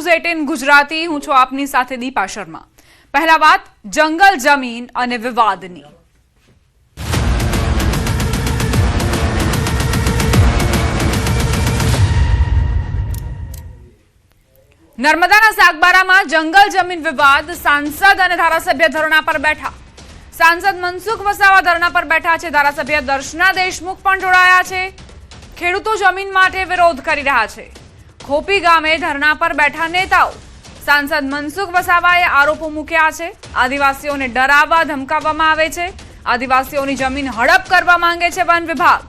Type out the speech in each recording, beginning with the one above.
18 ગુજરાતી હું છું આપની સાથે દીપા શર્મા। પહેલા વાત જંગલ જમીન અને વિવાદની। નર્મદાના સાગબારામાં જંગલ જમીન વિવાદ, સાંસદ અને ધારાસભ્ય ધરણા પર બેઠા। સાંસદ મનસુખ વસાવા ધરણા પર બેઠા છે, ધારાસભ્ય દર્શના દેશમુખ પણ જોડાયા છે। ખેડૂતો જમીન માટે વિરોધ કરી રહ્યા છે। ખોપી ગામે ધરણા પર બેઠા નેતાઓ। સાંસદ મનસુખ વસાવાએ આરોપો મૂક્યા છે, આદિવાસીઓને ડરાવવા ધમકાવવામાં આવે છે। આદિવાસીઓની જમીન હડપ કરવા માંગે છે વન વિભાગ।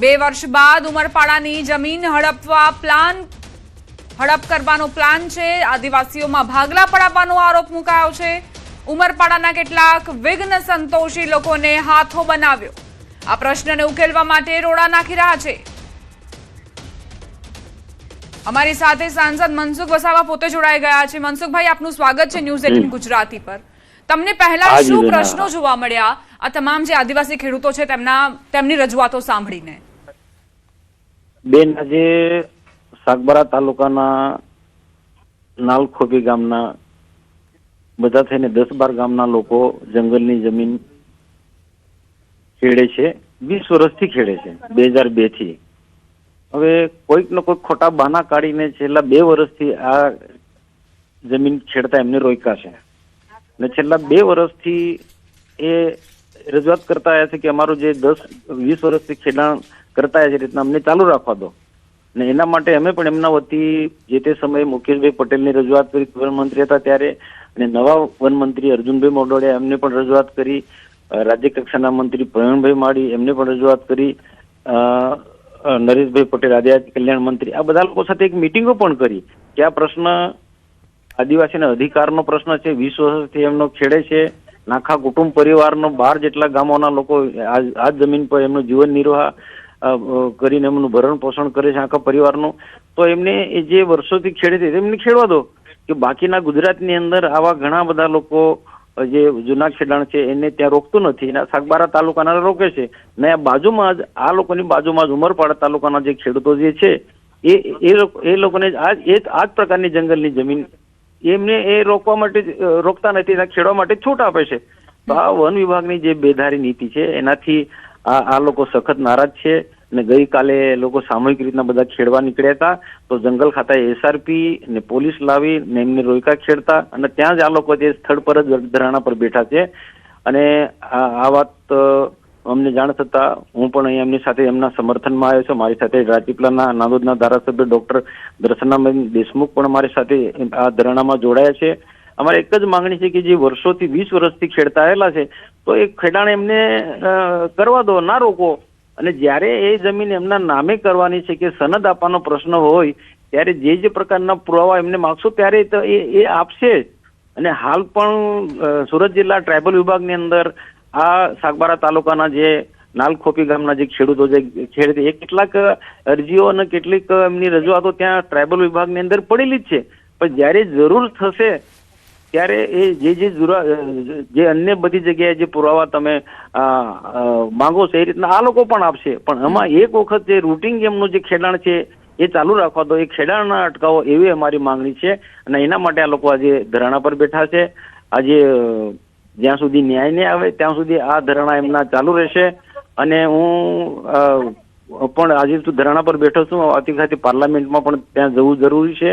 2 વર્ષ બાદ ઉમરપાડાની જમીન હડપ કરવાનો પ્લાન છે। આદિવાસીઓમાં ભાગલા પડાવવાનો આરોપ મુકાયો છે। ઉમરપાડાના કેટલાક વિઘ્ન સંતોષી લોકોને હાથો બનાવ્યો। આ પ્રશ્નને ઉકેલવા માટે રોડા નાખી રહ્યા છે। અમારી સાથે સાંસદ મનસુખ વસાવા પોતે જોડાઈ ગયા છે। મનસુખભાઈ, આપનું સ્વાગત છે ન્યૂઝ 18 ગુજરાતી પર। તમને પહેલા શું પ્રશ્નો જોવા મળ્યા આ તમામ જે આદિવાસી ખેડૂતો છે તેમની રજૂઆતો સાંભળીને? બેન, આજે સાગબારા તાલુકાના નાલખોપી ગામના બધા થઈને 10-12 ગામના લોકો જંગલની જમીન ખેડે છે। 20 વર્ષથી ખેડે છે, 2002 થી। હવે કોઈક ને કોઈક ખોટા બહાના કાઢીને છેલ્લા 2 વર્ષથી આ જમીન ખેડતા એમને રોક્યા છે અને છેલ્લા 2 વર્ષથી એ રજૂઆત કરતા આવ્યા છે કે અમારું જે 10-20 વર્ષથી ખેડાણ કરતા આવ્યા છે રીતના અમને ચાલુ રાખવા દો। અને એના માટે અમે પણ એમના વતી જે તે સમયે મુકેશભાઈ પટેલની રજૂઆત કરી, વનમંત્રી હતા ત્યારે, અને નવા વનમંત્રી અર્જુનભાઈ મોઢવાડિયા એમને પણ રજૂઆત કરી, રાજ્ય કક્ષાના મંત્રી પ્રવીણભાઈ માળી એમને પણ રજૂઆત કરી, નરેશભાઈ પટેલ આદિવાસી કલ્યાણ મંત્રી, આ બધા લોકો સાથે એક મિટિંગો પણ કરી કે આ પ્રશ્ન આદિવાસીના અધિકારનો પ્રશ્ન છે। 20 વર્ષથી એમનો ખેડે છે, આખા કુટુંબ પરિવારનો 12 જેટલા ગામોના લોકો આ જમીન પર એમનું જીવન નિર્વાહ કરીને એમનું ભરણ પોષણ કરે છે આખા પરિવારનું। તો એમને જે વર્ષોથી ખેડે છે એમને ખેડવા દો કે બાકીના ગુજરાતની અંદર આવા ઘણા બધા લોકો જે જૂના ખેડાણ છે એને ત્યાં રોકતું નથી, એના સાગબારા તાલુકાના રોકે છે ને આ બાજુમાં જ આ લોકોની બાજુમાં જ ઉમરપાડા તાલુકાના જે ખેડૂતો જે છે એ લોકોને આ જ પ્રકારની જંગલની જમીન એમને એ રોકવા માટે રોકતા નથી, ખેડવા માટે છૂટ આપે છે। તો આ વન વિભાગની જે બેધારી નીતિ છે એનાથી આ લોકો સખત નારાજ છે અને ગઈકાલે લોકો સામૂહિક રીતના બધા ખેડવા નીકળ્યા હતા। તો જંગલ ખાતાએ SRP ને પોલીસ લાવી ને એમને રોયકા ખેડતા અને ત્યાં જ આ લોકો જે સ્થળ પર જ ધરણા પર બેઠા છે। અને આ વાત અમને જાણ થતા હું પણ અહીંયા એમની સાથે એમના સમર્થનમાં આવ્યો છું। મારી સાથે રાજપીપળાના નાંદોદના ધારાસભ્ય ડોક્ટર દર્શનાબેન દેશમુખ પણ મારી સાથે આ ધરણામાં જોડાયા છે। અમારે એક જ માંગણી છે કે જે વર્ષોથી 20 વર્ષથી ખેડતા આવેલા છે તો એ ખેડાણ એમને કરવા દો, ના રોકો। અને જ્યારે એ જમીન એમના નામે કરવાની છે કે સનદ આપવાનો પ્રશ્ન હોય ત્યારે જે પ્રકારના પુરાવા એમને માગશો ત્યારે તો એ આપશે। અને હાલ પણ સુરત જિલ્લા ટ્રાયબલ વિભાગની અંદર આ સાગબારા તાલુકાના જે નાલખોપી ગામના જે ખેડૂતો જે ખેડે છે એ કેટલાક અરજીઓ અને કેટલીક એમની રજૂઆતો ત્યાં ટ્રાયબલ વિભાગની અંદર પડેલી જ છે, પણ જ્યારે જરૂર થશે ત્યારે એ જે અન્ય બધી જગ્યાએ જે પુરાવા તમે માંગો છો એ રીતના આ લોકો પણ આપશે। પણ આમાં એક વખત જે રૂટિંગ એમનું જે ખેડાણ છે એ ચાલુ રાખવા દો, એ ખેડાણ ના અટકાવો એવી અમારી માંગણી છે। અને એના માટે આ લોકો આજે ધરણા પર બેઠા છે। આજે જ્યાં સુધી ન્યાય નહીં આવે ત્યાં સુધી આ ધરણા એમના ચાલુ રહેશે। અને હું પણ આજે ધરણા પર બેઠો છું, આવતીકાલથી પાર્લામેન્ટમાં પણ ત્યાં જવું જરૂરી છે।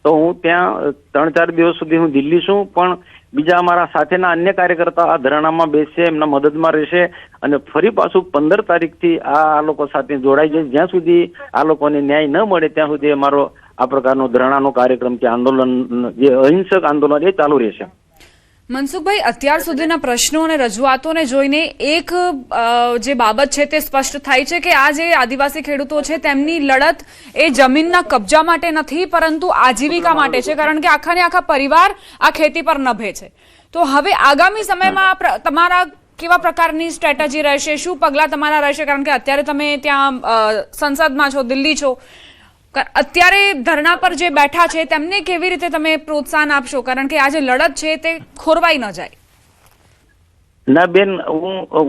તો હું ત્યાં 3-4 દિવસ સુધી હું દિલ્હી છું, પણ બીજા અમારા સાથેના અન્ય કાર્યકર્તા આ ધરણામાં બેસશે, એમના મદદમાં રહેશે અને ફરી પાછું 15 તારીખથી આ લોકો સાથે જોડાઈ જાય। જ્યાં સુધી આ લોકોને ન્યાય ન મળે ત્યાં સુધી અમારો આ પ્રકારનો ધરણાનો કાર્યક્રમ કે આંદોલન જે અહિંસક આંદોલન એ ચાલુ રહેશે। મનસુખભાઈ, અત્યાર સુધીના પ્રશ્નો અને રજૂઆતોને જોઈને એક જે બાબત છે તે સ્પષ્ટ થાય છે કે આ જે આદિવાસી ખેડૂતો છે તેમની લડત એ જમીનના કબજા માટે નથી પરંતુ આજીવિકા માટે છે, કારણ કે આખાને આખા પરિવાર આ ખેતી પર નભે છે। તો હવે આગામી સમયમાં તમારા કેવા પ્રકારની સ્ટ્રેટેજી રહેશે, શું પગલાં તમારા રહેશે? કારણ કે અત્યારે તમે ત્યાં સંસદમાં છો, દિલ્હી છો, અત્યારે ધરણા પર જે બેઠા છે તેમને કેવી રીતે તમે પ્રોત્સાહન આપશો, કારણ કે આ જે લડત છે તે ખોરવાઈ ન જાય? ના બેન,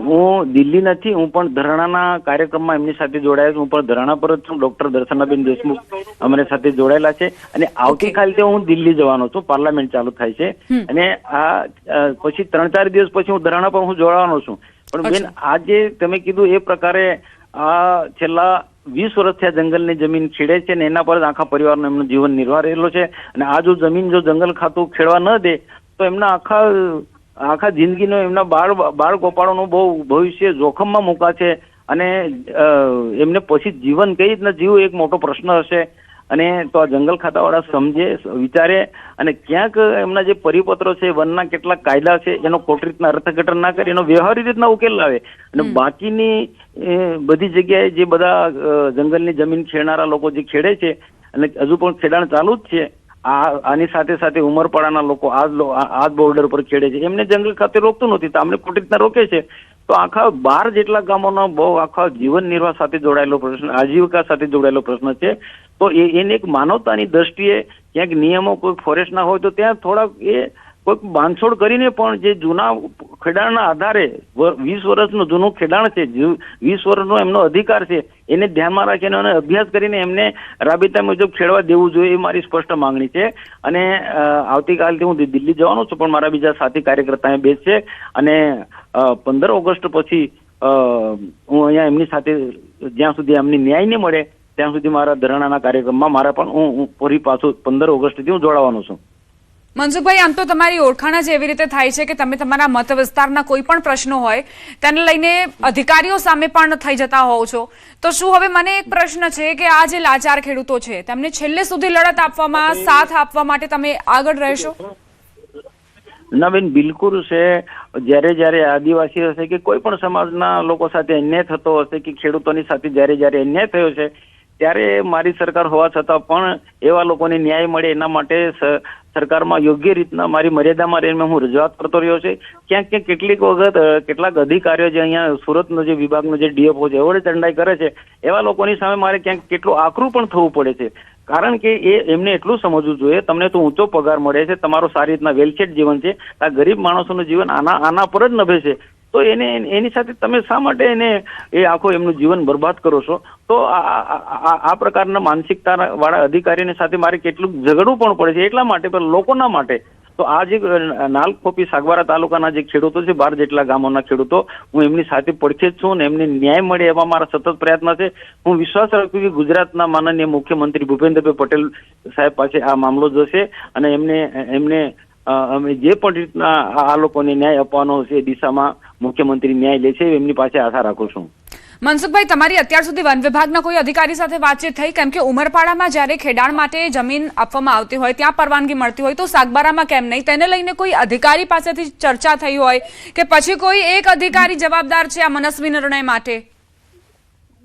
હું દિલ્હી નથી, હું પણ ધરણાના કાર્યક્રમમાં એમની સાથે જોડાયો છું. હું પણ ધરણા પર જ છું. ડોક્ટર દર્શનાબેન દેશમુખ અમારી સાથે જોડાયેલા છે અને આવતીકાલથી હું દિલ્હી જવાનો છું. પાર્લામેન્ટ ચાલુ થાય છે અને આ પછી 3-4 દિવસ પછી હું ધરણા પર હું જોડાવાનો છું. પણ બેન, આજે તમે કીધું એ પ્રકારે આ છેલ્લા 20 વર્ષથી આ જંગલની જમીન ખેડે છે ને એના પર જ આખા પરિવારનો એમનો જીવન નિર્વાહ રહેલો છે. અને આ જો જમીન જો જંગલ ખાતું ખેડવા ન દે તો એમના આખા જિંદગીનો એમના બાળ ગોપાળોનું બહુ ભવિષ્ય જોખમમાં મુકાશે અને એમને પછી જીવન કઈ રીતના જીવવું એક મોટો પ્રશ્ન હશે. અને તો આ જંગલ ખાતાવાળા સમજે, વિચારે અને ક્યાંક એમના જે પરિપત્રો છે, વનના કેટલાક કાયદા છે, એનો ખોટી રીતના અર્થઘટન ના કરે, એનો વ્યવહારિક રીતના ઉકેલ લાવે. અને બાકીની બધી જગ્યાએ જે બધા જંગલની જમીન ખેડનારા લોકો જે ખેડે છે અને હજુ પણ ખેડાણ ચાલુ જ છે, આની સાથે સાથે ઉમરપાડાના લોકો આ બોર્ડર પર ખેડે છે, એમને જંગલ ખાતે રોકતું નથી તો અમને ખોટી રીતના રોકે છે. તો આખા 12 જેટલા ગામોનો બહુ આખા જીવન નિર્વાહ સાથે જોડાયેલો પ્રશ્ન, આજીવિકા સાથે જોડાયેલો પ્રશ્ન છે. તો એને એક માનવતાની દ્રષ્ટિએ ક્યાંક નિયમો કોઈ ફોરેસ્ટના હોય તો ત્યાં થોડાક કોઈક બાંધછોડ કરીને પણ જે જૂના ખેડાણના આધારે 20 વર્ષનું જૂનું ખેડાણ છે, 20 વર્ષનો એમનો અધિકાર છે, એને ધ્યાનમાં રાખીને અને અભ્યાસ કરીને એમને રાબેતા મુજબ ખેડવા દેવું જોઈએ, એ મારી સ્પષ્ટ માંગણી છે. અને આવતીકાલથી હું દિલ્હી જવાનો છું, પણ મારા બીજા સાથી કાર્યકર્તા બેસ છે અને 15 ઓગસ્ટ પછી હું અહીંયા એમની સાથે જ્યાં સુધી એમની ન્યાય નહીં મળે ત્યાં સુધી મારા ધરણાના કાર્યક્રમમાં મારા પણ હું ફરી પાછું 15 ઓગસ્ટથી હું જોડાવાનો છું. મનસુખભાઈ, આમ તો તમારી ઓળખાણ જ એવી રીતે થાય છે કે તમે તમારા મત વિસ્તારના કોઈ પણ પ્રશ્નો હોય તેને લઈને અધિકારીઓ સામે પણ થઈ જતા હોવ છો. તો શું હવે મને એક પ્રશ્ન છે કે આ જે લાચાર ખેડૂતો છે તેમને છેલ્લે સુધી લડત આપવામાં, સાથ આપવા માટે તમે આગળ રહેશો? ના બેન, બિલકુલ છે. જ્યારે આદિવાસી હશે કે કોઈ પણ સમાજના લોકો સાથે અન્યાય થતો હશે કે ખેડૂતોની સાથે જ્યારે અન્યાય થયો છે ત્યારે મારી સરકાર હોવા છતાં પણ એવા લોકોને ન્યાય મળે એના માટે સરકારમાં યોગ્ય રીતના મારી મર્યાદામાં રહીને હું રજૂઆત કરતો રહ્યો છે. ક્યાંક કેટલીક વખત કેટલાક અધિકારીઓ જે અહીંયા સુરતનો જે વિભાગનો જે ડીએફઓ છે એવડે ચંડાઈ કરે છે, એવા લોકોની સામે મારે ક્યાંક કેટલું આકરું પણ થવું પડે છે. કારણ કે એમને એટલું સમજવું જોઈએ, તમને તો ઊંચો પગાર મળે છે, તમારું સારી રીતના વેલસેટ જીવન છે, આ ગરીબ માણસોનું જીવન આના પર જ નભે છે. તો એની સાથે તમે શા માટે આખો એમનું જીવન બરબાદ કરો છો? તો આ પ્રકારના માનસિકતા વાળા અધિકારીની સાથે મારે કેટલું ઝઘડવું પણ પડે છે. એટલા માટે પણ લોકોના માટે તો આ જે નાલખોપી સાગબારા તાલુકાના જે ખેડૂતો છે, 12 જેટલા ગામોના ખેડૂતો, હું એમની સાથે પડખે જ છું અને એમને ન્યાય મળે એવા મારા સતત પ્રયત્ન છે. હું વિશ્વાસ રાખું છું કે ગુજરાતના માનનીય મુખ્યમંત્રી ભૂપેન્દ્રભાઈ પટેલ સાહેબ પાસે આ મામલો જશે અને એમને અમે જે પણ રીતના આ લોકોને ન્યાય આપવાનો છે એ દિશામાં મુખ્યમંત્રી ન્યાય લે છે, એમની પાસે આશા રાખું છું. મનસુખભાઈ, તમારી અત્યાર સુધી વન વિભાગના કોઈ અધિકારી સાથે વાતચીત થઈ? કેમ કે ઉમરપાડામાં જ્યારે ખેડાણ માટે જમીન આપવામાં આવતી હોય ત્યાં પરવાનગી મળતી હોય તો સાગબારામાં કેમ નહીં? તેને લઈને કોઈ અધિકારી પાસેથી ચર્ચા થઈ હોય કે પછી કોઈ એક અધિકારી જવાબદાર છે આ મનસ્વી નિર્ણય માટે?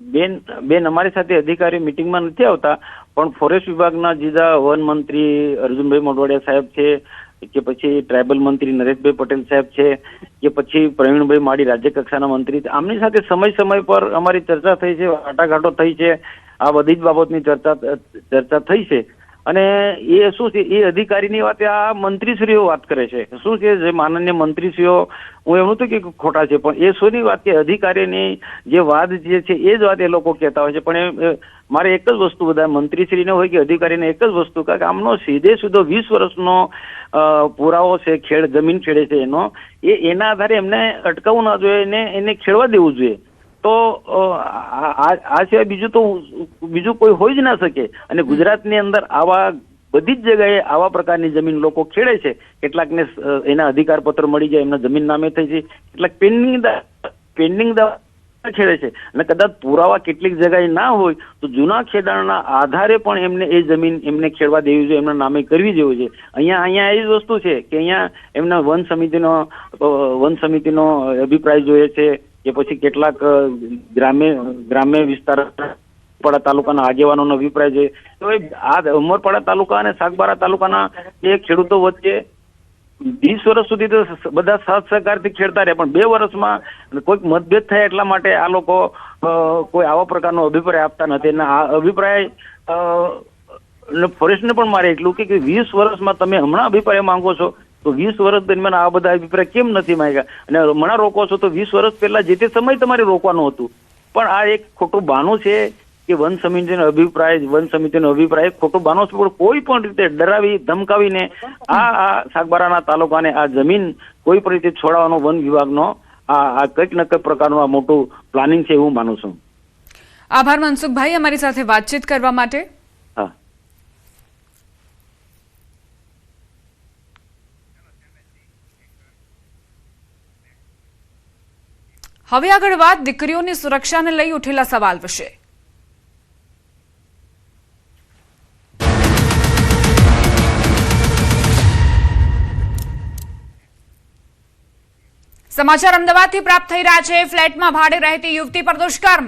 બેન, અમારી સાથે અધિકારી મિટિંગમાં નથી આવતા, પણ ફોરેસ્ટ વિભાગના જીજા વન મંત્રી અર્જુનભાઈ મોઢવાડિયા સાહેબ છે કે પછી ટ્રાઇબલ મંત્રી નરેશભાઈ પટેલ સાહેબ છે કે પછી પ્રવીણભાઈ માળી રાજ્ય કક્ષાના મંત્રી, આમની સાથે સમય પર અમારી ચર્ચા થઈ છે, વાટાઘાટો થઈ છે, આ બધી જ બાબતની ચર્ચા થઈ છે. અને એ શું છે, એ અધિકારીની વાત આ મંત્રીશ્રીઓ વાત કરે છે. શું છે, જે માનનીય મંત્રીશ્રીઓ, હું એવું નથી કે ખોટા છે, પણ એ શોની વાત કે અધિકારીની જે વાત જે છે એ જ વાત એ લોકો કહેતા હોય છે. પણ મારે એક જ વસ્તુ બધા મંત્રીશ્રીને હોય કે અધિકારીને એક જ વસ્તુ કે આમનો સીધો 20 વર્ષનો પુરાવો છે, જમીન ખેડે છે એના આધારે એમને અટકાવવું ના જોઈએ, એને ખેડવા દેવું જોઈએ. તો આ સિવાય બીજું કોઈ હોઈ જ ના શકે. અને ગુજરાતની અંદર આવા બધી જ જગ્યાએ આવા પ્રકારની જમીન લોકો ખેડે છે. કેટલાકને એના અધિકાર પત્ર મળી જાય, એમના જમીન નામે થઈ છે, કેટલાક પેન્ડિંગ ખેડે છે. અને કદાચ પુરાવા કેટલીક જગ્યાએ ના હોય તો જૂના ખેડાણના આધારે પણ એમને એ જમીન એમને ખેડવા દેવી જોઈએ, એમના નામે કરવી જોઈએ છે. અહીંયા એ જ વસ્તુ છે કે અહીંયા એમના વન સમિતિનો અભિપ્રાય જોઈએ છે કે પછી કેટલાક ગ્રામ્ય વિસ્તાર તાલુકાના આગેવાનોનો અભિપ્રાય છે. તો આ ઉમરપાડા તાલુકા અને સાગબારા તાલુકાના એ ખેડૂતો વચ્ચે 20 વર્ષ સુધી તો બધા સાથ સહકારથી ખેડતા રહે, પણ 2 વર્ષમાં કોઈક મતભેદ થાય એટલા માટે આ લોકો કોઈ આવા પ્રકારનો અભિપ્રાય આપતા નથી. અને આ અભિપ્રાય ફોરેસ્ટને પણ મારે એટલું કે 20 વર્ષમાં તમે હમણાં અભિપ્રાય માંગો છો તો 20 વર્ષ દરમિયાન આ બધા અભિપ્રાય કેમ નથી માંગ્યા? અને હમણાં રોકો છો તો 20 વર્ષ પહેલા જે તે સમય તમારે રોકવાનું હતું. પણ આ એક ખોટું બહાનું છે કે વન સમિતિનો અભિપ્રાય એક ખોટું બહાનું છે. પણ કોઈ પણ રીતે ડરાવી ધમકાવીને આ સાગબારાના તાલુકાને આ જમીન કોઈ પણ રીતે છોડાવવાનો વન વિભાગનો આ કંઈક ને કંઈક પ્રકારનું આ મોટું પ્લાનિંગ છે એવું માનું છું. આભાર મનસુખભાઈ અમારી સાથે વાતચીત કરવા માટે. હા. હવે આગળ વાત દીકરીઓની સુરક્ષાને લઈ ઉઠેલા સવાલ વિશે. સમાચાર અમદાવાદથી પ્રાપ્ત થઈ રહ્યા છે. ફ્લેટમાં ભાડે રહેતી યુવતી પર દુષ્કર્મ.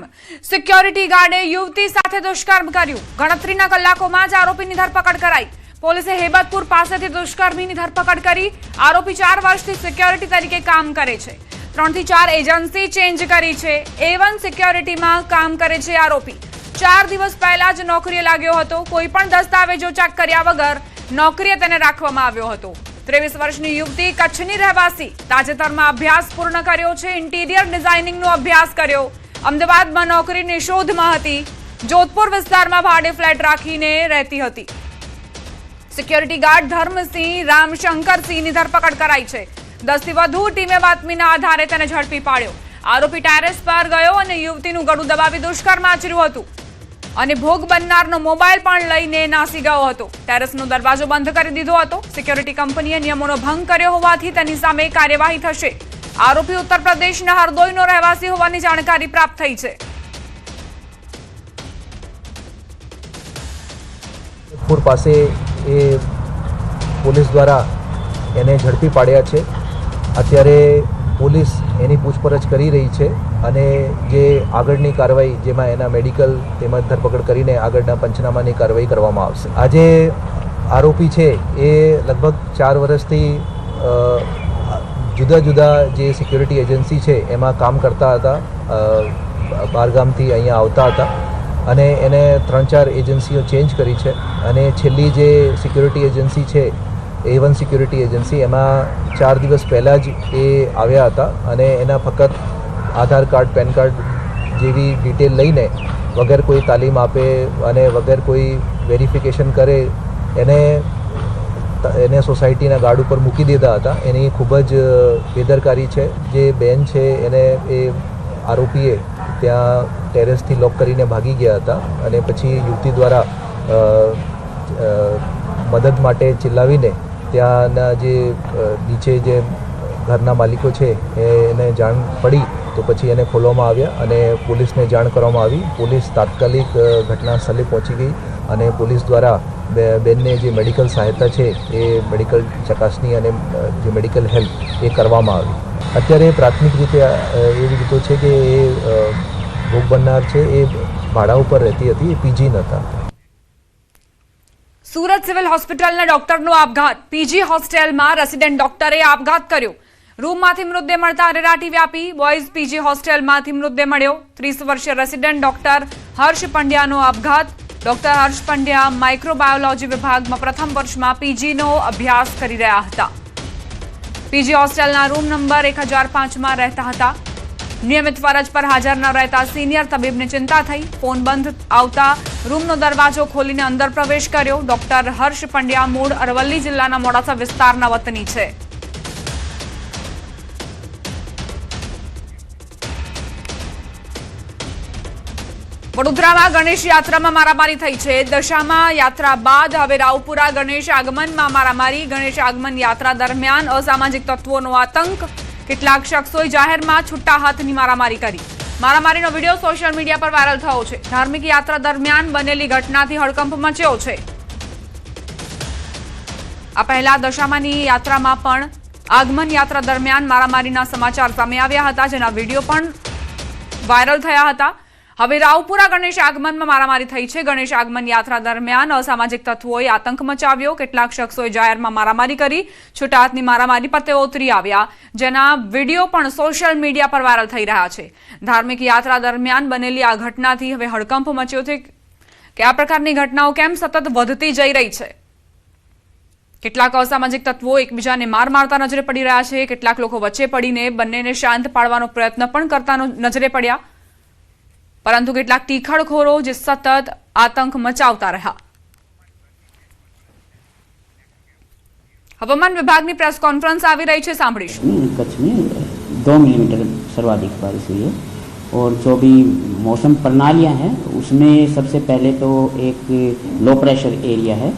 સિક્યોરિટી ગાર્ડે યુવતી સાથે દુષ્કર્મ કર્યું. ગણતરીના કલાકોમાં જ આરોપીની ધરપકડ કરાઈ. પોલીસે હેબતપુર પાસેથી દુષ્કર્મીની ધરપકડ કરી. આરોપી 4 વર્ષથી સિક્યોરિટી તરીકે કામ કરે છે. 3 થી 4 એજન્સી ચેન્જ કરી છે. A1 સિક્યોરિટીમાં કામ કરે છે આરોપી. 4 દિવસ પહેલા જ નોકરીએ લાગ્યો હતો. કોઈ પણ દસ્તાવેજો ચેક કર્યા વગર નોકરીએ તેને રાખવામાં આવ્યો હતો. 23 વર્ષની યુવતી કચ્છની રહેવાસી. તાજેતરમાં અભ્યાસ પૂર્ણ કર્યો છે. ઇન્ટિરિયર ડિઝાઇનિંગનો અભ્યાસ કર્યો. અમદાવાદમાં નોકરીની શોધમાં હતી. જોધપુર વિસ્તારમાં ભાડે ફ્લેટ રાખીને રહેતી હતી. સિક્યોરિટી ગાર્ડ ધર્મસિંહ રામશંકરસિંહની ધરપકડ કરાઈ છે. 10 થી વધુ ટીમે બાતમીના આધારે તેને ઝડપી પાડ્યો. આરોપી ટેરેસ પર ગયો અને યુવતીનું ગળું દબાવી દુષ્કર્મ આચર્યું હતું અને ભોગ બનનારનો મોબાઈલ પણ લઈને નાસી ગયો હતો. ટેરેસનો દરવાજો બંધ કરી દીધો હતો. સિક્યોરિટી કંપનીએ નિયમોનો ભંગ કર્યો હોવાથી તેની સામે કાર્યવાહી થશે. આરોપી ઉત્તર પ્રદેશના હરદોઈનો રહેવાસી હોવાની જાણકારી પ્રાપ્ત થઈ છે. પૂર પાસે એ પોલીસ દ્વારા એને ઝડપી પાડ્યા છે. અત્યારે પોલીસ એની પૂછપરછ કરી રહી છે અને જે આગળની કાર્યવાહી જેમાં એના મેડિકલ તેમજ ધરપકડ કરીને આગળના પંચનામાની કાર્યવાહી કરવામાં આવશે. આજે આરોપી છે એ લગભગ 4 વર્ષથી જુદા જુદા જે સિક્યોરિટી એજન્સી છે એમાં કામ કરતા હતા. બહારગામથી અહીંયા આવતા હતા અને એને 3-4 એજન્સીઓ ચેન્જ કરી છે અને છેલ્લી જે સિક્યોરિટી એજન્સી છે A1 સિક્યોરિટી એજન્સી એમાં 4 દિવસ પહેલાં જ એ આવ્યા હતા અને એના ફક્ત આધાર કાર્ડ પેન કાર્ડ જેવી ડિટેલ લઈને વગર કોઈ તાલીમ આપે અને વગર કોઈ વેરિફિકેશન કરે એને સોસાયટીના ગાર્ડ ઉપર મૂકી દીધા હતા. એની ખૂબ જ બેદરકારી છે. જે બેન છે એને એ આરોપીએ ત્યાં ટેરેસથી લોક કરીને ભાગી ગયા હતા અને પછી યુવતી દ્વારા મદદ માટે ચિલ્લાવીને ત્યાંના જે નીચે જે ઘરના માલિકો છે એને જાણ પડી તો પછી એને ખોલવામાં આવ્યા અને પોલીસને જાણ કરવામાં આવી. પોલીસ તાત્કાલિક ઘટના સ્થળે પહોંચી ગઈ અને પોલીસ દ્વારા બેનને જે મેડિકલ સહાયતા છે એ મેડિકલ ચકાસણી અને જે મેડિકલ હેલ્પ એ કરવામાં આવી. અત્યારે પ્રાથમિક રીતે એવી વિગતો છે કે એ ભોગ બનનાર છે એ ભાડા ઉપર રહેતી હતી, એ પીજી નહોતા. સુરત સિવિલ હોસ્પિટલના ડોક્ટરનો આપઘાત. પીજી હોસ્ટેલમાં રેસિડેન્ટ ડોક્ટરે આપઘાત કર્યો. રૂમમાંથી મૃતદેહ મળતા અરેરાટી વ્યાપી. બોયઝ પીજી હોસ્ટેલમાંથી મૃતદેહ મળ્યો. 30 વર્ષીય રેસિડેન્ટ ડોક્ટર હર્ષ પંડ્યાનો આપઘાત. ડોક્ટર હર્ષ પંડ્યા માઇક્રોબાયોલોજી વિભાગમાં પ્રથમ વર્ષમાં પીજીનો અભ્યાસ કરી રહ્યા હતા. પીજી હોસ્ટેલના રૂમ નંબર 1005માં રહેતા હતા. નિયમિત ફરજ પર હાજર ન રહેતા સિનિયર તબીબને ચિંતા થઈ. ફોન બંધ આવતા રૂમનો દરવાજો ખોલીને અંદર પ્રવેશ કર્યો. ડોક્ટર હર્ષ પંડ્યા મૂળ અરવલ્લી જિલ્લાના મોડાસા વિસ્તારના વતની છે. વડોદરામાં ગણેશ યાત્રામાં મારામારી થઈ છે. દશામાં યાત્રા બાદ હવે રાવપુરા ગણેશ આગમનમાં મારામારી. ગણેશ આગમન યાત્રા દરમિયાન અસામાજિક તત્વોનો આતંક. કેટલાક શખ્સોએ જાહેરમાં છૂટા હાથની મારામારી કરી. મારામારીનો વિડીયો સોશિયલ મીડિયા પર વાયરલ થયો છે. ધાર્મિક યાત્રા દરમિયાન બનેલી ઘટનાથી હડકંપ મચ્યો છે. આ પહેલા દશામાની યાત્રામાં પણ આગમન યાત્રા દરમિયાન મારામારીના સમાચાર સામે આવ્યા હતા, જેના વિડીયો પણ વાયરલ થયા હતા. હવે રાવપુરા ગણેશ આગમનમાં મારામારી થઈ છે. ગણેશ આગમન યાત્રા દરમિયાન અસામાજિક તત્વોએ આતંક મચાવ્યો. કેટલાક શખ્સોએ જાહેરમાં મારામારી કરી. છૂટા હાથની મારામારી પર તેઓ ઉતરી આવ્યા, જેના વિડીયો પણ સોશિયલ મીડિયા પર વાયરલ થઈ રહ્યા છે. ધાર્મિક યાત્રા દરમિયાન બનેલી આ ઘટનાથી હવે હડકંપ મચ્યો છે કે આ પ્રકારની ઘટનાઓ કેમ સતત વધતી જઈ રહી છે. કેટલાક અસામાજિક તત્વો એકબીજાને માર મારતા નજરે પડી રહ્યા છે, કેટલાક લોકો વચ્ચે પડીને બંનેને શાંત પાડવાનો પ્રયત્ન પણ કરતા નજરે પડ્યા, પરંતુ કેટલાક તીખડખોરો જે સતત આતંક મચાવતા રહ્યા। હવામાન વિભાગની પ્રેસ કોન્ફરન્સ આવી રહી છે, સાંભળીશું। कच्छ में 2 मिलीमीटर सर्वाधिक बारिश हुई है और जो भी मौसम प्रणालियां हैं उसमें सबसे पहले तो एक लो प्रेशर एरिया है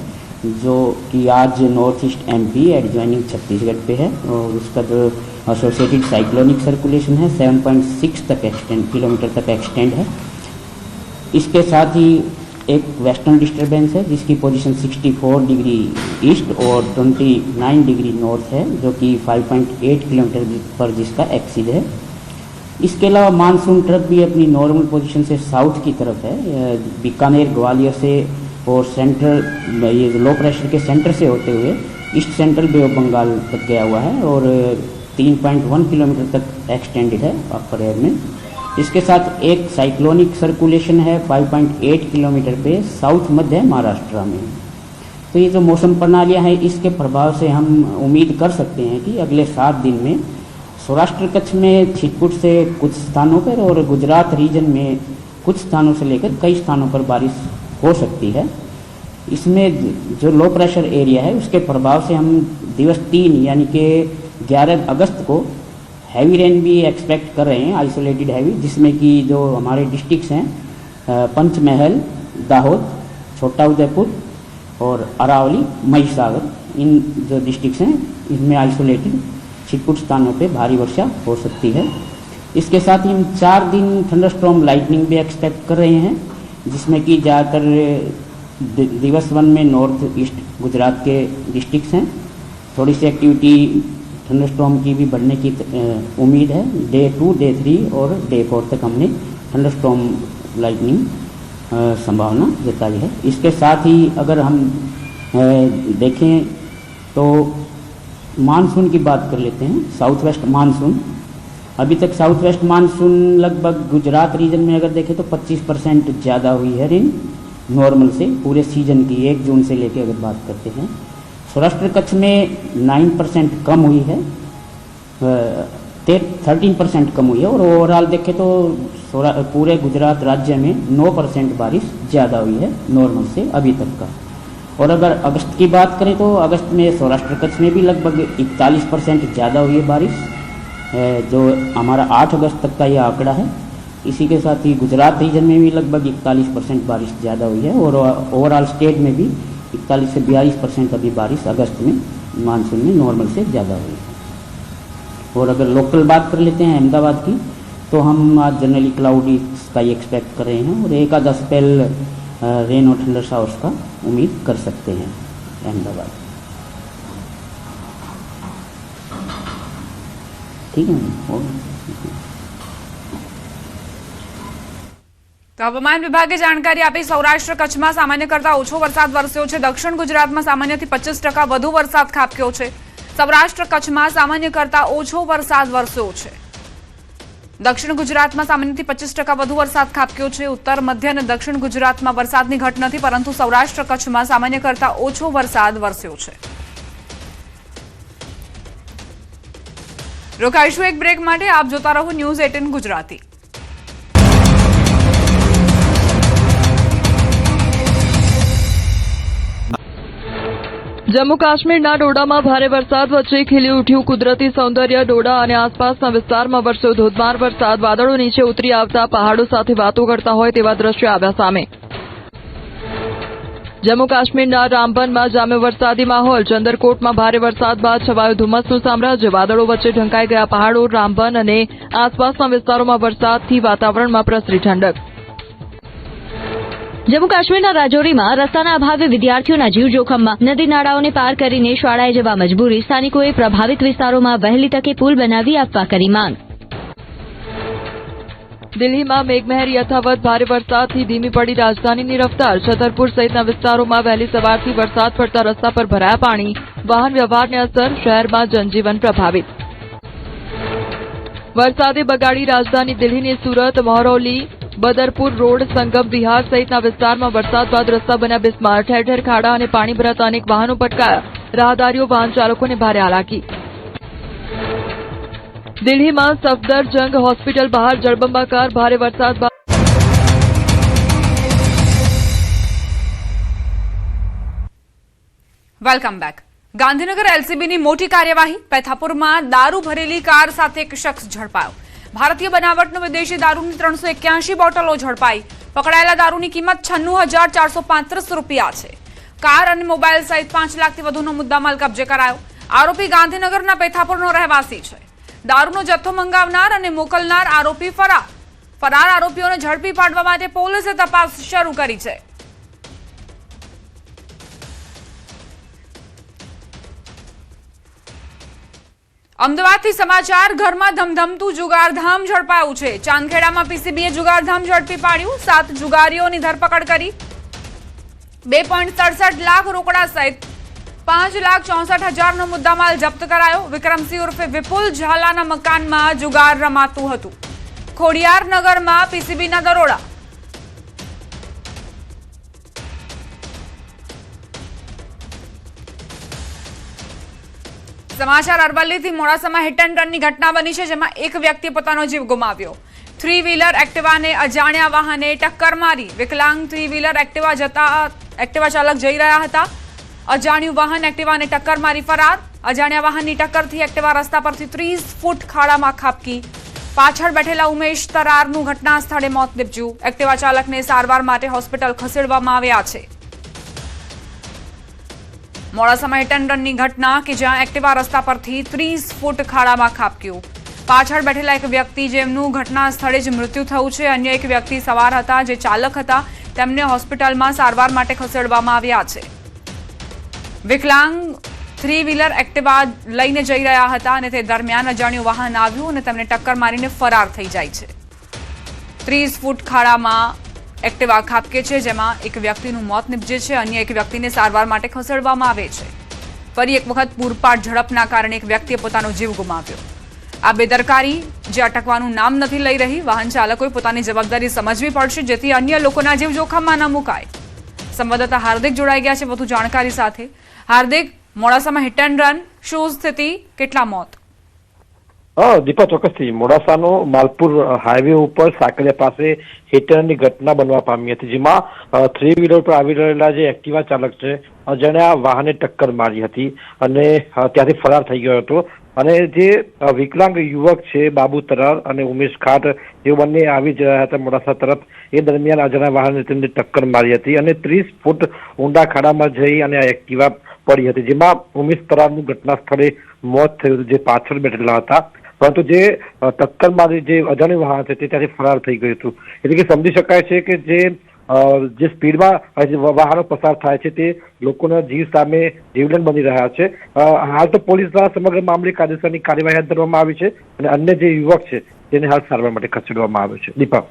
जो कि आज north east MP adjoining Chhattisgarh पे है और उसका जो एसोसिएटेड साइक्लोनिक सर्कुलेशन है 7.6 तक किलोमीटर तक एक्सटेंड है। इसके साथ ही एक वेस्टर्न डिस्टर्बेंस है जिसकी पोजीशन 64 डिग्री ईस्ट और 29 डिग्री नॉर्थ है जो कि 5.8 किलोमीटर पर जिसका एक्सिस है। इसके अलावा मानसून ट्रफ भी अपनी नॉर्मल पोजीशन से साउथ की तरफ है, बीकानेर ग्वालियर से और सेंट्रल ये लो प्रेशर के सेंटर से होते हुए east central Bay of Bengal तक गया हुआ है और 3.1 किलोमीटर तक एक्सटेंडेड है अपर एयर में। इसके साथ एक साइक्लोनिक सर्कुलेशन है 5.8 किलोमीटर पे साउथ मध्य महाराष्ट्र में। तो ये जो मौसम प्रणालियाँ हैं इसके प्रभाव से हम उम्मीद कर सकते हैं कि अगले 7 दिन में सौराष्ट्र कच्छ में छिटपुट से कुछ स्थानों पर और गुजरात रीजन में कुछ स्थानों से लेकर कई स्थानों पर बारिश हो सकती है। इसमें जो लो प्रेशर एरिया है उसके प्रभाव से हम दिवस 3 यानी कि 11 अगस्त को हैवी रेन भी एक्सपेक्ट कर रहे हैं, आइसोलेटेड हैवी, जिसमें कि जो हमारे डिस्ट्रिक्ट्स हैं पंचमहल, दाहोद, छोटा उदयपुर और अरावली, महिसागर, इन जो डिस्ट्रिक्ट्स हैं इनमें आइसोलेटेड छिटपुट स्थानों पे भारी वर्षा हो सकती है। इसके साथ ही हम 4 दिन थंडरस्टॉर्म लाइटनिंग भी एक्सपेक्ट कर रहे हैं जिसमें कि ज़्यादातर दिवस 1 में नॉर्थ ईस्ट गुजरात के डिस्ट्रिक्ट्स हैं। थोड़ी सी एक्टिविटी थंडरस्टॉर्म की भी बढ़ने की उम्मीद है। डे 2, डे 3 और डे 4 तक हमने थंडरस्टॉर्म लाइटनिंग संभावना जताई है। इसके साथ ही अगर हम देखें तो मानसून की बात कर लेते हैं। साउथ वेस्ट मानसून अभी तक साउथ वेस्ट मानसून लगभग गुजरात रीजन में अगर देखें तो 25% ज़्यादा हुई है रेन नॉर्मल से पूरे सीजन की 1 जून से लेकर अगर बात करते हैं। सौराष्ट्र कच्छ में 9% कम हुई है, 13% कम हुई है और ओवरऑल देखें तो पूरे गुजरात राज्य में 9% बारिश ज़्यादा हुई है नॉर्मल से अभी तक का। और अगर अगस्त की बात करें तो अगस्त में सौराष्ट्र कच्छ में भी लगभग 41% ज़्यादा हुई है बारिश, जो हमारा 8 अगस्त तक का यह आंकड़ा है। इसी के साथ ही गुजरात रीजन में भी लगभग 41% बारिश ज़्यादा हुई है और ओवरऑल स्टेट में भी 41 से 42% अभी बारिश अगस्त में मानसून में नॉर्मल से ज़्यादा हुई है। और अगर लोकल बात कर लेते हैं अहमदाबाद की तो हम आज जनरली क्लाउडी स्काई एक्सपेक्ट कर रहे हैं और 1 आधा स्पेल रेन और थंडर शावर्स का उम्मीद कर सकते हैं अहमदाबाद। ठीक है। તો હવામાન વિભાગે જાણકારી આપી। સૌરાષ્ટ્ર કચ્છમાં સામાન્ય કરતા ઓછો વરસાદ વરસ્યો છે, દક્ષિણ ગુજરાતમાં સામાન્યથી 25% વધુ વરસાદ ખાબક્યો છે। સૌરાષ્ટ્ર કચ્છમાં સામાન્ય કરતા ઓછો વરસાદ વરસ્યો છે, દક્ષિણ ગુજરાતમાં સામાન્યથી 25% વધુ વરસાદ ખાબક્યો છે। ઉત્તર મધ્ય અને દક્ષિણ ગુજરાતમાં વરસાદની ઘટ નથી, પરંતુ સૌરાષ્ટ્ર કચ્છમાં સામાન્ય કરતા ઓછો વરસાદ વરસ્યો છે। રોકાઈશું એક બ્રેક માટે। આપ જોતા રહો ન્યૂઝ 18 ગુજરાતી। જમ્મુ કાશ્મીરના ડોડામાં ભારે વરસાદ વચ્ચે ખીલી ઉઠ્યું કુદરતી સૌંદર્ય। ડોડા અને આસપાસના વિસ્તારમાં વરસ્યો ધોધમાર વરસાદ। વાદળો નીચે ઉતરી આવતા પહાડો સાથે વાતો કરતા હોય તેવા દ્રશ્યો આવ્યા સામે। જમ્મુ કાશ્મીરના રામબનમાં જામ્યો વરસાદી માહોલ। ચંદરકોટમાં ભારે વરસાદ બાદ છવાયું ધુમ્મસનું સામ્રાજ્ય। વાદળો વચ્ચે ઢંકાઈ ગયા પહાડો। રામબન અને આસપાસના વિસ્તારોમાં વરસાદથી વાતાવરણમાં પ્રસરી ઠંડક। જમ્મુ કાશ્મીરના રાજૌરીમાં રસ્તાના અભાવે વિદ્યાર્થીઓના જીવ જોખમમાં। નદી નાળાઓને પાર કરીને શાળાએ જવા મજબૂરી। સ્થાનિકોએ પ્રભાવિત વિસ્તારોમાં વહેલી તકે પુલ બનાવી આપવા કરી માંગ। દિલ્હીમાં મેઘમહેર યથાવત। ભારે વરસાદથી ધીમી પડી રાજધાનીની રફતાર। છતરપુર સહિતના વિસ્તારોમાં વહેલી સવારથી વરસાદ પડતા રસ્તા પર ભરાયા પાણી। વાહન વ્યવહારને અસર। શહેરમાં જનજીવન પ્રભાવિત। વરસાદે બગાડી રાજધાની દિલ્હીની સુરત, મહરૌલી, બદરપુર રોડ, સંગમ વિહાર સહિતના વિસ્તારમાં વરસાદ બાદ રસ્તા બન્યા બિસ્માર। ઠેર ઠેર ખાડા અને પાણી ભરાતા અનેક વાહનો પટકાયા। રાહદારીઓ વાહન ચાલકોને ભારે હાલાકી. દિલ્હીમાં સફદરજંગ હોસ્પિટલ બહાર જળબંબાકાર ભારે વરસાદ બાદ વેલકમ બેક. ગાંધીનગર એલસીબીની મોટી કાર્યવાહી. પેથાપુરમાં દારૂ ભરેલી કાર સાથે એક શખ્સ ઝડપાયો. ભારતીય બનાવટનો વિદેશી દારૂની 381 બોટલો ઝડપાઈ. પકડાયેલા દારૂની કિંમત 96,435 રૂપિયા છે. કાર અને મોબાઈલ સહિત 5 લાખથી વધુનો મુદ્દામાલ કબજે કરાયો. આરોપી ગાંધીનગરના પેથાપુરનો રહેવાસી છે. દારૂનો જથ્થો મંગાવનાર અને મોકલનાર આરોપી ફરાર. ફરાર આરોપીઓને ઝડપી પાડવા માટે પોલીસે તપાસ શરૂ કરી છે. અમદાવાદથી સમાચાર. ઘરમાં ધમધમતું જુગારધામ ઝડપાયું છે. ચાંદખેડામાં પીસીબીએ જુગારધામ ઝડપી પાડ્યું. 7 જુગારીઓની ધરપકડ કરી. 2.67 લાખ રોકડા સહિત 5,64,000નો મુદ્દામાલ જપ્ત કરાયો. વિક્રમસિંહ ઉર્ફે વિપુલ ઝાલાના મકાનમાં જુગાર રમાતું હતું. ખોડિયારનગરમાં પીસીબીના દરોડા. સમાચાર. અરવલ્લીથી મોડાસામાં હિટ એન્ડ રનની ઘટના બની છે, જેમાં એક વ્યક્તિએ પોતાનો જીવ ગુમાવ્યો. 3 વ્હીલર એક્ટિવાને અજાણ્યા વાહને ટક્કર મારી. વિકલાંગ 3 વ્હીલર એક્ટિવા ચાલક જઈ રહ્યા હતા. અજાણ્યું વાહન એક્ટિવાને ટક્કર મારી ફરાર. અજાણ્યા વાહનની ટક્કરથી એક્ટિવા રસ્તા પરથી 30 ફૂટ ખાડામાં ખાબકી. પાછળ બેઠેલા ઉમેશ તરારનું ઘટના સ્થળે મોત નીપજ્યું. એક્ટિવા ચાલકને સારવાર માટે હોસ્પિટલ ખસેડવામાં આવ્યા છે. મોડાસામાં હિટ એન્ડ રનની ઘટના કે જ્યાં એક્ટિવા રસ્તા પરથી 30 ફૂટ ખાડામાં ખાબક્યું. પાછળ બેઠેલા એક વ્યક્તિ જેમનું ઘટના સ્થળે જ મૃત્યુ થયું છે. અન્ય એક વ્યક્તિ સવાર હતા જે ચાલક હતા. તેમને હોસ્પિટલમાં સારવાર માટે ખસેડવામાં આવ્યા છે. વિકલાંગ 3 વ્હીલર એક્ટિવા લઈને જઈ રહ્યા હતા અને તે દરમિયાન અજાણ્યું વાહન આવ્યું અને તેમને ટક્કર મારીને ફરાર થઈ જાય છે. 30 ફૂટ ખાડામાં એક્ટિવા ખાબકે છે, જેમાં એક વ્યક્તિનું મોત નીપજે છે. અન્ય એક વ્યક્તિને સારવાર માટે ખસેડવામાં આવે છે. ફરી એક વખત પૂરપાટ ઝડપના કારણે એક વ્યક્તિએ પોતાનો જીવ ગુમાવ્યો. આ બેદરકારી જે અટકવાનું નામ નથી લઈ રહી. વાહન ચાલકોએ પોતાની જવાબદારી સમજવી પડશે, જેથી અન્ય લોકોના જીવ જોખમમાં ન મુકાય. સંવાદદાતા હાર્દિક જોડાઈ ગયા છે વધુ જાણકારી સાથે. હાર્દિક, મોડાસામાં હિટ એન્ડ રન, શું સ્થિતિ, કેટલા મોત? દીપા, ચોક્કસથી મોડાસાનો માલપુર હાઈવે ઉપર સાકરિયા પાસે હિટ એન્ડ રનની ઘટના બનવા પામી હતી, જેમાં 3 વ્હીલર પર આવી રહેલા જે એક્ટિવા ચાલક છે અજાણ્યા વાહને ટક્કર મારી હતી અને ત્યાંથી ફરાર થઈ ગયો હતો. અને જે વિકલાંગ યુવક છે બાબુ તરાર અને ઉમેશ ખાટ, એ બંને આવી જ રહ્યા હતા મોડાસા તરફ. એ દરમિયાન અજાણ્યા વાહને તેમને ટક્કર મારી હતી અને 30 ફૂટ ઊંડા ખાડામાં જઈ અને આ એક્ટિવા પડી હતી, જેમાં ઉમેશ તરારનું ઘટના સ્થળે મોત થયું હતું, જે પાછળ બેઠેલા હતા. પરંતુ જે ટક્કર મારી જે અજાણ્યું વાહન છે તે ત્યાંથી ફરાર થઈ ગયું હતું. એટલે કે સમજી શકાય છે કે જે સ્પીડમાં વાહનો પસાર થાય છે તે લોકોના જીવ સામે જીવલેણ બની રહ્યા છે. હાલ તો પોલીસ દ્વારા સમગ્ર મામલે કાયદેસરની કાર્યવાહી હાથ ધરવામાં આવી છે અને અન્ય જે યુવક છે તેને હાલ સારવાર માટે ખસેડવામાં આવ્યો છે. દીપા,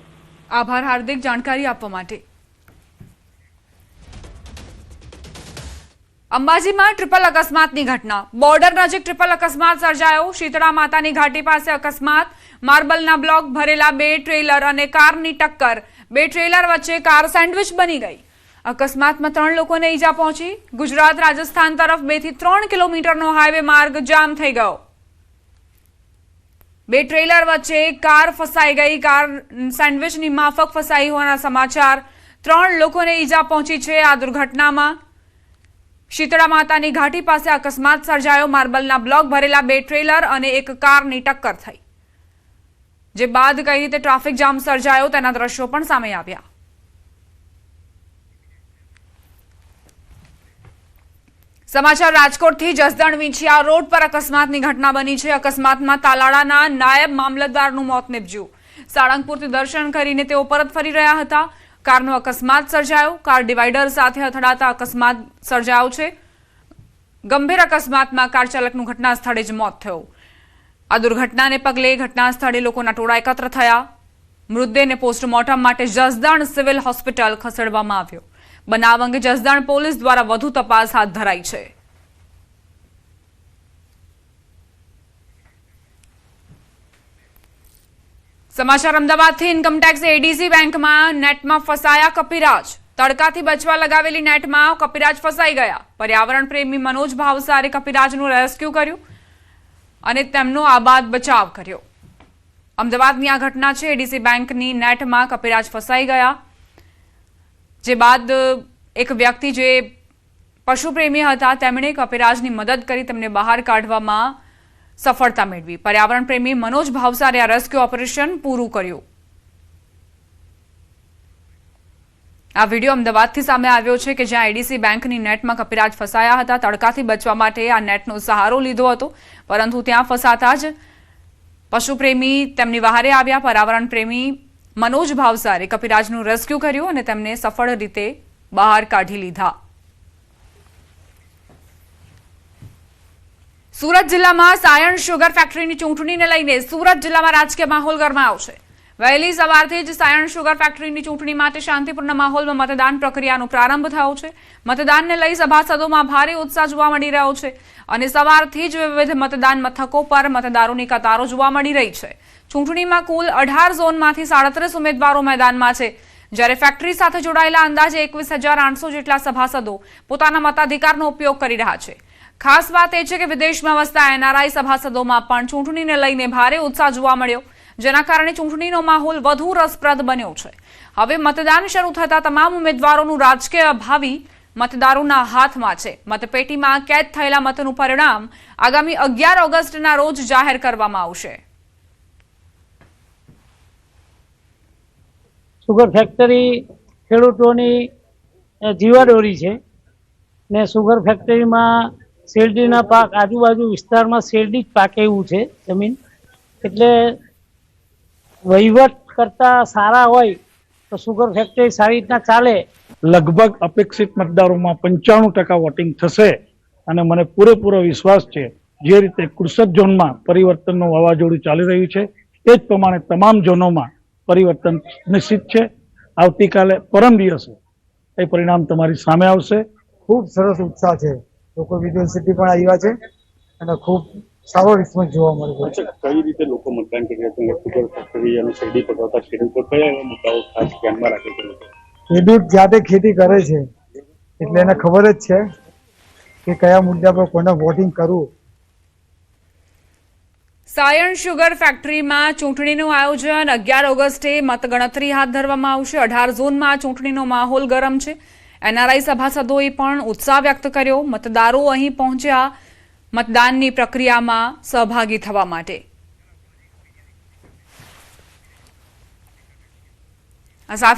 આભાર હાર્દિક જાણકારી આપવા માટે. અંબાજીમાં ટ્રિપલ અકસ્માતની ઘટના. બોર્ડર નજીક ટ્રિપલ અકસ્માત સર્જાયો. શીતળા માતાની ઘાટી પાસે અકસ્માત. માર્બલના બ્લોક ભરેલા 2 ટ્રેલર અને કારની ટક્કર. 2 ટ્રેલર વચ્ચે કાર સેન્ડવિચ બની ગઈ. અકસ્માતમાં 3 લોકોને ઈજા પહોંચી. ગુજરાત રાજસ્થાન તરફ 2 થી 3 કિલોમીટરનો હાઈવે માર્ગ જામ થઈ ગયો. 2 ટ્રેલર વચ્ચે કાર ફસાઈ ગઈ. કાર સેન્ડવિચની માફક ફસાઈ હોવાના સમાચાર. 3 લોકોને ઈજા પહોંચી છે. આ દુર્ઘટનામાં શીતળા માતાની ઘાટી પાસે અકસ્માત સર્જાયો. માર્બલના બ્લોક ભરેલા 2 ટ્રેલર અને એક કારની ટક્કર થઈ, જે બાદ કઈ રીતે ટ્રાફિક જામ સર્જાયો તેના દ્રશ્યો પણ સામે આવ્યા. સમાચાર રાજકોટથી. જસદણ વિંછિયા રોડ પર અકસ્માતની ઘટના બની છે. અકસ્માતમાં તાલાળાના નાયબ મામલતદારનું મોત નીપજ્યું. સાળંગપુરથી દર્શન કરીને તેઓ પરત ફરી રહ્યા હતા. કારનો અકસ્માત સર્જાયો. કાર ડિવાઈડર સાથે અથડાતા અકસ્માત સર્જાયો છે. ગંભીર અકસ્માતમાં કાર ચાલકનું ઘટના સ્થળે જ મોત થયું. આ દુર્ઘટનાને પગલે ઘટના સ્થળે લોકોના ટોળા એકત્ર થયા. મૃતદેહને પોસ્ટમોર્ટમ માટે જસદણ સિવિલ હોસ્પિટલ ખસેડવામાં આવ્યો. બનાવ અંગે જસદણ પોલીસ દ્વારા વધુ તપાસ હાથ ધરાઈ છે. સમાચાર અમદાવાદથી. ઇન્કમટેક્સ એડીસી બેંકમાં નેટમાં ફસાયા કપિરાજ. તડકાથી બચવા લગાવેલી નેટમાં કપિરાજ ફસાઈ ગયા. પર્યાવરણ પ્રેમી મનોજ ભાવસારે કપિરાજનું રેસ્ક્યુ કર્યું અને તેમનો આબાદ બચાવ કર્યો. અમદાવાદની આ ઘટના છે. એડીસી બેંકની નેટમાં કપિરાજ ફસાઈ ગયા, જે બાદ એક વ્યક્તિ જે પશુપ્રેમી હતા તેમણે કપિરાજની મદદ કરી તેમને બહાર કાઢવામાં સફળતા મેળવી. પર્યાવરણ પ્રેમી મનોજ ભાવસારે આ રેસ્ક્યુ ઓપરેશન પૂરું કર્યું. આ વિડીયો અમદાવાદથી સામે આવ્યો છે કે જ્યાં એડીસી બેંકની નેટમાં કપિરાજ ફસાયા હતા. તડકાથી બચવા માટે આ નેટનો સહારો લીધો હતો, પરંતુ ત્યાં ફસાતા જ પશુપ્રેમી તેમની વહારે આવ્યા. પર્યાવરણ પ્રેમી મનોજ ભાવસારે કપિરાજનું રેસ્ક્યુ કર્યું અને તેમને સફળ રીતે બહાર કાઢી લીધા. સુરત જિલ્લામાં સાયણ શુગર ફેક્ટરીની ચૂંટણીને લઈને સુરત જિલ્લામાં રાજકીય માહોલ ગરમાયો છે. વહેલી સવારથી જ સાયણ શુગર ફેક્ટરીની ચૂંટણી માટે શાંતિપૂર્ણ માહોલમાં મતદાન પ્રક્રિયાનો પ્રારંભ થયો છે. મતદાનને લઈ સભાસદોમાં ભારે ઉત્સાહ જોવા મળી રહ્યો છે અને સવારથી જ વિવિધ મતદાન મથકો પર મતદારોની કતારો જોવા મળી રહી છે. ચૂંટણીમાં કુલ 18 ઝોનમાંથી 37 ઉમેદવારો મેદાનમાં છે, જ્યારે ફેક્ટરી સાથે જોડાયેલા અંદાજે 21,800 જેટલા સભાસદો પોતાના મતાધિકારનો ઉપયોગ કરી રહ્યા છે. ખાસ વાત એ છે કે વિદેશમાં વસતા એનઆરઆઈ સભાસદોમાં પણ ચૂંટણીને લઈને ભારે ઉત્સાહ જોવા મળ્યો, જેના કારણે ચૂંટણીનો માહોલ વધુ રસપ્રદ બન્યો છે. હવે મતદાન શરૂ થતા તમામ ઉમેદવારોનું રાજકીય ભાવિ મતદારોના હાથમાં છે. મતપેટીમાં કેદ થયેલા મતનું પરિણામ આગામી 11 ઓગસ્ટના રોજ જાહેર કરવામાં આવશે. સુગર ફેક્ટરી ખેડૂતોની જીવાદોરી છે ને સુગર ફેક્ટરીમાં શેરડીના પાક આજુબાજુ વિસ્તારમાં શેરડી જ પાકે એવું છે જમીન, એટલે વહીવટ કરતા સારા હોય તો સુગર ફેક્ટરી સારી રીતના ચાલે. લગભગ અપેક્ષિત મતદારોમાં 95% વોટિંગ થશે અને મને પૂરેપૂરો વિશ્વાસ છે જે રીતે 61 ઝોનમાં પરિવર્તનનું વાવાઝોડું ચાલી રહ્યું છે એ જ પ્રમાણે તમામ ઝોનોમાં પરિવર્તન નિશ્ચિત છે. આવતીકાલે પરમ દિવસે એ પરિણામ તમારી સામે આવશે. ખૂબ સરસ ઉત્સાહ છે. લોકો વિદેશથી પણ આવ્યા છે અને ખૂબ સારો રિસ્પોન્સ જોવા મળે છે. કઈ રીતે લોકો મતદાન કરી રહ્યા છે? સુગર ફેક્ટરી અને શેરડી પકવતા ખેડૂતો કયા એવા મુદ્દાઓ ખાસ ધ્યાનમાં રાખે છે? ખેડૂત જાતે ખેતી કરે છે એટલે એને ખબર જ છે કે કયા મુદ્દા પર કોને વોટિંગ કરવું. સાયણ શુગર ફેક્ટરીમાં ચૂંટણીનું આયોજન 11 ઓગસ્ટે મતગણતરી હાથ ધરવામાં આવશે. 18 ઝોનમાં ચૂંટણીનો માહોલ ગરમ છે. એનઆરઆઈ સભાસદોએ પણ ઉત્સાહ વ્યક્ત કર્યો. મતદારો અહીં પહોંચ્યા મતદાનની પ્રક્રિયામાં સહભાગી થવા માટે. આ સાથે